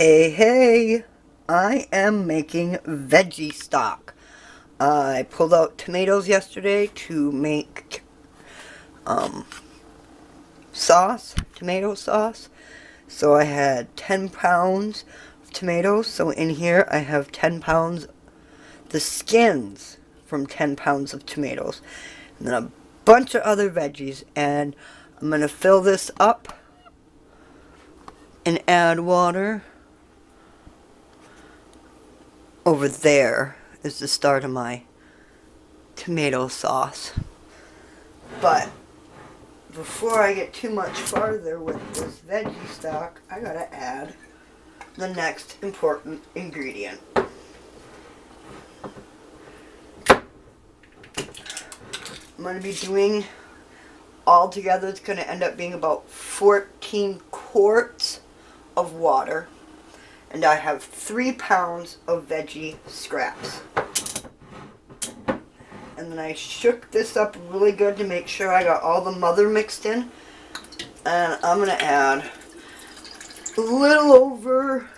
Hey, I am making veggie stock. I pulled out tomatoes yesterday to make tomato sauce. So I had 10 pounds of tomatoes. So in here I have 10 pounds, the skins from 10 pounds of tomatoes. And then a bunch of other veggies. And I'm going to fill this up and add water. Over there is the start of my tomato sauce. But before I get too much farther with this veggie stock, I gotta add the next important ingredient. I'm gonna be doing altogether, it's gonna end up being about 14 quarts of water. And I have 3 pounds of veggie scraps. And then I shook this up really good to make sure I got all the mother mixed in. And I'm going to add a little over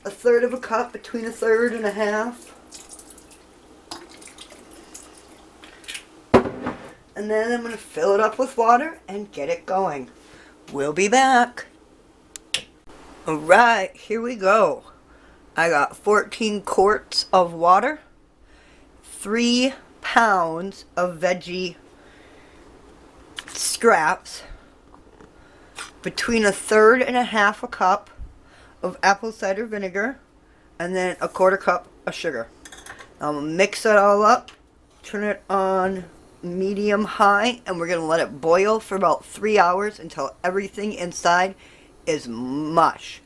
a third of a cup, between a third and a half. And then I'm going to fill it up with water and get it going. We'll be back. Alright, here we go. I got 14 quarts of water, 3 pounds of veggie scraps, between a third and a half a cup of apple cider vinegar, and then a quarter cup of sugar. I'm going to mix it all up, turn it on medium high, and we're going to let it boil for about 3 hours until everything inside is mush.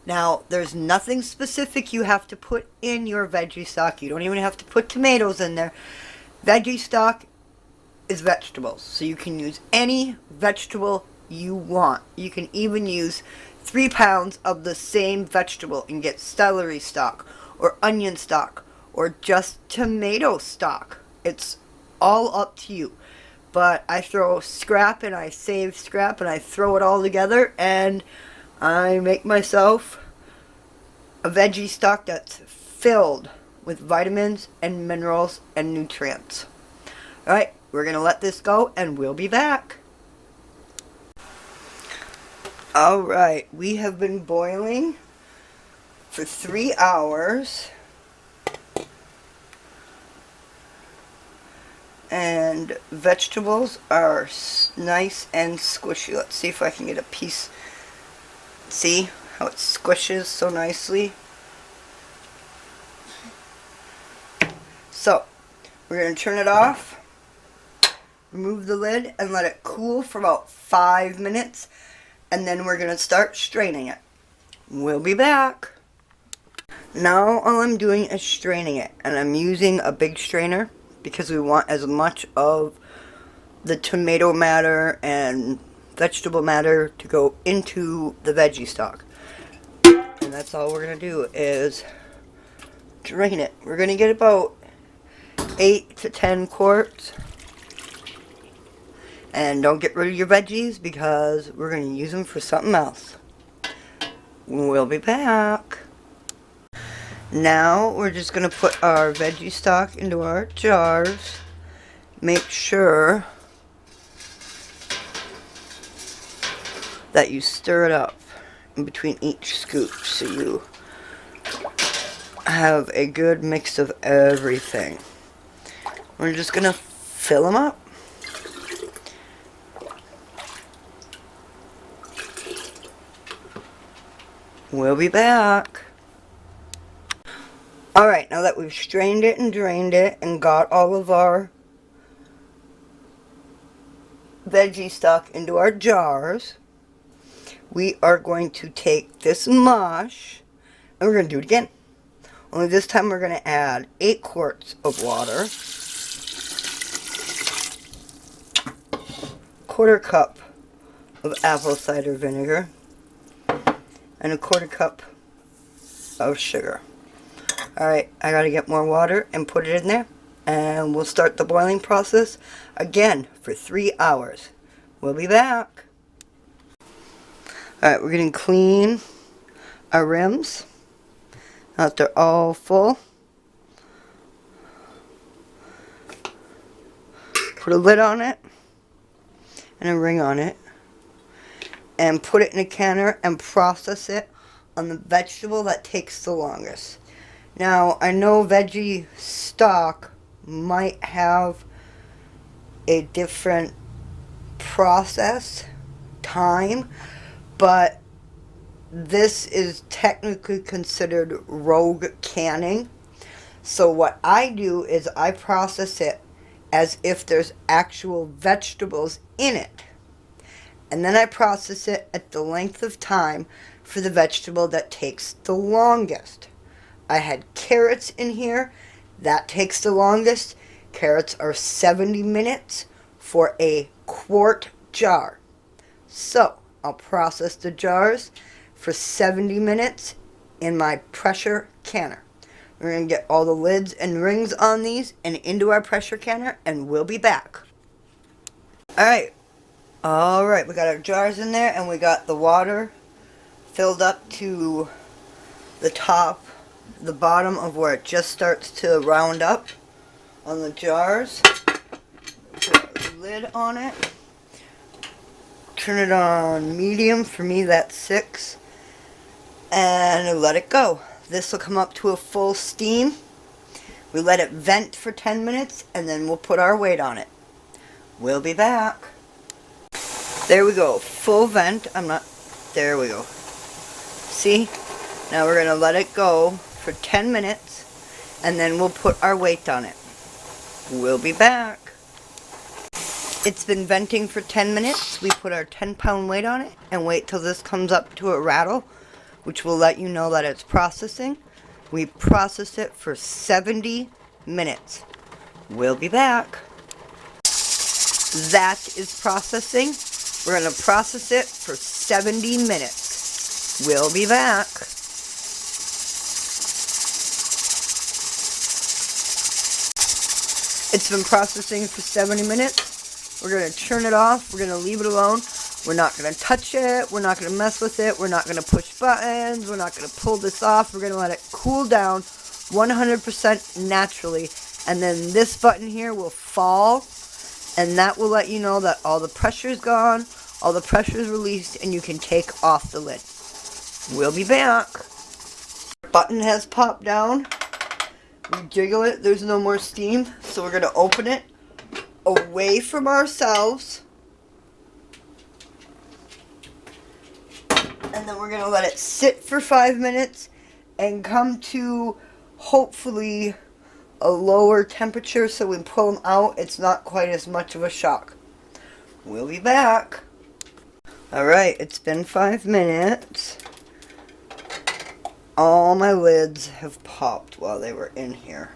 Now, there's nothing specific you have to put in your veggie stock. You don't even have to put tomatoes in there. Veggie stock is vegetables, so you can use any vegetable you want. You can even use 3 pounds of the same vegetable and get celery stock or onion stock or just tomato stock. It's all up to you. But I throw scrap and I save scrap and I throw it all together and I make myself a veggie stock that's filled with vitamins and minerals and nutrients. Alright, we're going to let this go and we'll be back. Alright, we have been boiling for 3 hours. And vegetables are nice and squishy. Let's see if I can get a piece. See how it squishes so nicely? So, we're going to turn it off, remove the lid, and let it cool for about 5 minutes. And then we're going to start straining it. We'll be back. Now all I'm doing is straining it. And I'm using a big strainer because we want as much of the tomato matter and vegetable matter to go into the veggie stock. And that's all we're going to do is drain it. We're going to get about 8 to 10 quarts. And don't get rid of your veggies because we're going to use them for something else. We'll be back. Now we're just going to put our veggie stock into our jars. Make sure that you stir it up in between each scoop so you have a good mix of everything. We're just going to fill them up. We'll be back. Alright, now that we've strained it and drained it and got all of our veggie stock into our jars, we are going to take this mush and we're going to do it again. Only this time we're going to add 8 quarts of water, quarter cup of apple cider vinegar, and a quarter cup of sugar. Alright, I gotta get more water and put it in there. And we'll start the boiling process again for 3 hours. We'll be back. Alright, we're getting clean our rims. Now that they're all full, put a lid on it and a ring on it, and put it in a canner and process it on the vegetable that takes the longest. Now, I know Veggie Stock might have a different process time, but this is technically considered rogue canning. So what I do is I process it as if there's actual vegetables in it. And then I process it at the length of time for the vegetable that takes the longest. I had carrots in here. That takes the longest. Carrots are 70 minutes for a quart jar. So I'll process the jars for 70 minutes in my pressure canner. We're going to get all the lids and rings on these and into our pressure canner, and we'll be back. Alright, we got our jars in there, and we got the water filled up to the top, the bottom of where it just starts to round up on the jars. Put the lid on it. Turn it on medium. For me, that's 6. And let it go. This will come up to a full steam. We let it vent for 10 minutes, and then we'll put our weight on it. We'll be back. There we go. Full vent. There we go. See? Now we're going to let it go for 10 minutes, and then we'll put our weight on it. We'll be back. It's been venting for 10 minutes. We put our 10-pound weight on it and wait till this comes up to a rattle, which will let you know that it's processing. We process it for 70 minutes. We'll be back. That is processing. We're going to process it for 70 minutes. We'll be back. It's been processing for 70 minutes. We're going to turn it off. We're going to leave it alone. We're not going to touch it. We're not going to mess with it. We're not going to push buttons. We're not going to pull this off. We're going to let it cool down 100% naturally. And then this button here will fall. And that will let you know that all the pressure is gone. All the pressure is released. And you can take off the lid. We'll be back. Button has popped down. We jiggle it. There's no more steam. So we're going to open it away from ourselves. And then we're going to let it sit for 5 minutes and come to hopefully a lower temperature, so when we pull them out, it's not quite as much of a shock. We'll be back. Alright, it's been 5 minutes. All my lids have popped while they were in here.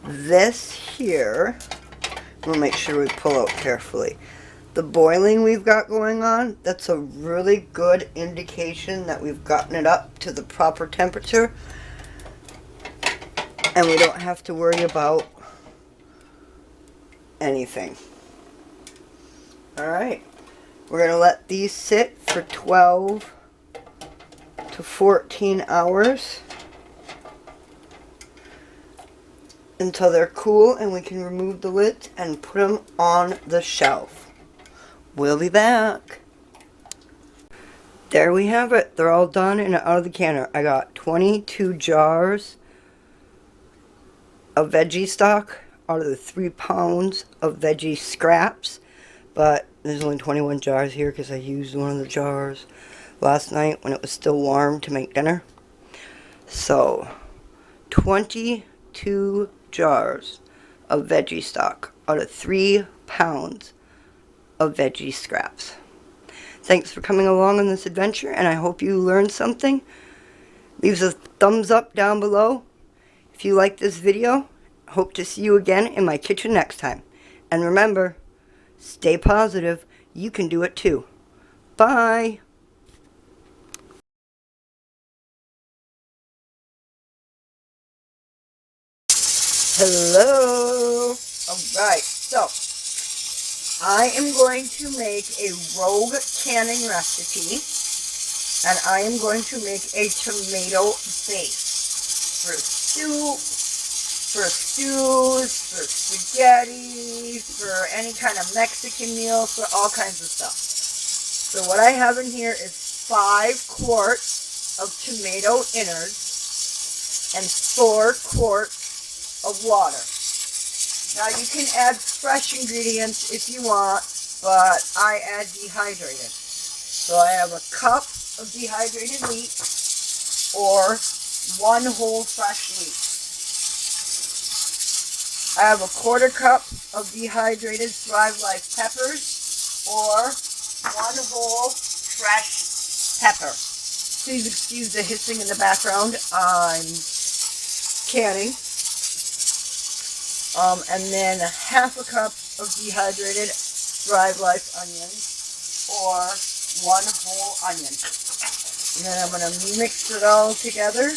This here, we'll make sure we pull out carefully. The boiling we've got going on, that's a really good indication that we've gotten it up to the proper temperature. And we don't have to worry about anything. Alright, we're going to let these sit for 12 to 14 hours until they're cool and we can remove the lids and put them on the shelf. We'll be back. There we have it. They're all done and out of the canner. I got 22 jars of veggie stock out of the 3 pounds of veggie scraps. But there's only 21 jars here because I used one of the jars last night when it was still warm to make dinner. So, 22 jars of veggie stock out of 3 pounds of veggie scraps. Thanks for coming along on this adventure, and I hope you learned something. Leave a thumbs up down below if you like this video. Hope to see you again in my kitchen next time. And remember, stay positive. You can do it too. Bye. Hello. Alright, so I am going to make a rogue canning recipe. And I am going to make a tomato base for soup, for stews, for spaghetti, for any kind of Mexican meal, for all kinds of stuff. So what I have in here is 5 quarts of tomato innards and 4 quarts of water. Now you can add fresh ingredients if you want, but I add dehydrated. So I have a cup of dehydrated leeks or 1 whole fresh leek. I have a 1/4 cup of dehydrated Thrive Life peppers or 1 whole fresh pepper. Please excuse the hissing in the background. I'm canning. And then 1/2 cup of dehydrated Thrive Life onions or 1 whole onion. And then I'm going to mix it all together.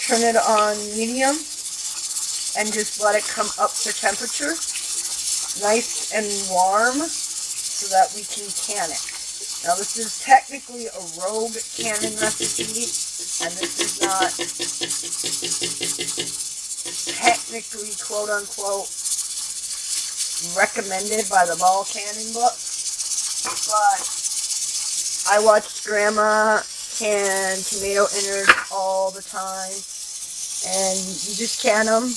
Turn it on medium and just let it come up to temperature. Nice and warm so that we can can it. Now this is technically a rogue canning recipe, and this is not technically quote-unquote recommended by the ball canning book, but I watched Grandma can tomato innards all the time, and you just can them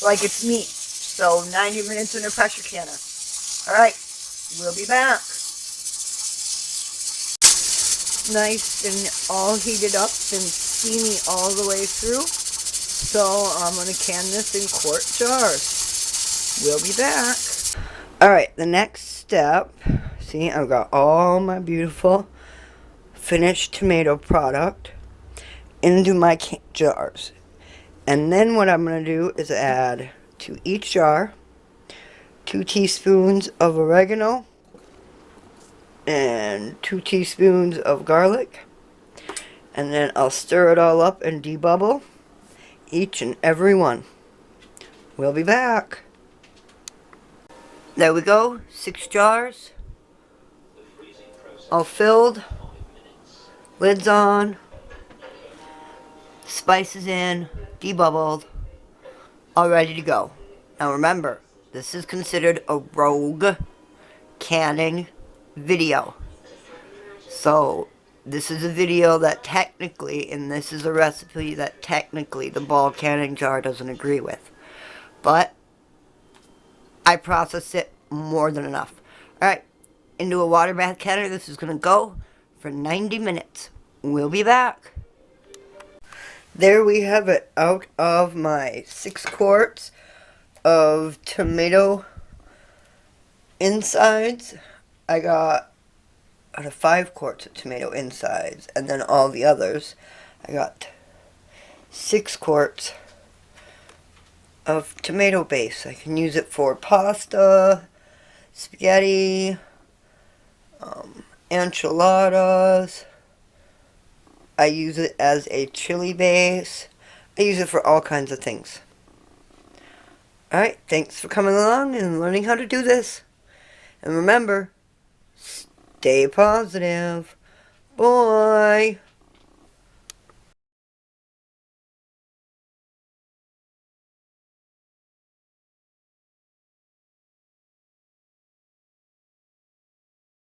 like it's meat. So 90 minutes in a pressure canner. Alright, we'll be back. Nice and all heated up and steamy all the way through. So I'm going to can this in quart jars. We'll be back. Alright, the next step. See, I've got all my beautiful finished tomato product into my jars. And then what I'm going to do is add to each jar 2 teaspoons of oregano and 2 teaspoons of garlic, and then I'll stir it all up and debubble each and every one. We'll be back. There we go, 6 jars all filled, lids on, spices in, debubbled, all ready to go. Now remember, this is considered a rogue canning video. So this is a video that technically, and this is a recipe that technically the ball canning jar doesn't agree with. But I processed it more than enough. Alright, into a water bath canner. This is going to go for 90 minutes. We'll be back. There we have it, out of my 6 quarts of tomato insides. I got out of 5 quarts of tomato insides, and then all the others. I got 6 quarts of tomato base. I can use it for pasta, spaghetti, enchiladas. I use it as a chili base. I use it for all kinds of things. Alright, thanks for coming along and learning how to do this. And remember, stay positive. Bye.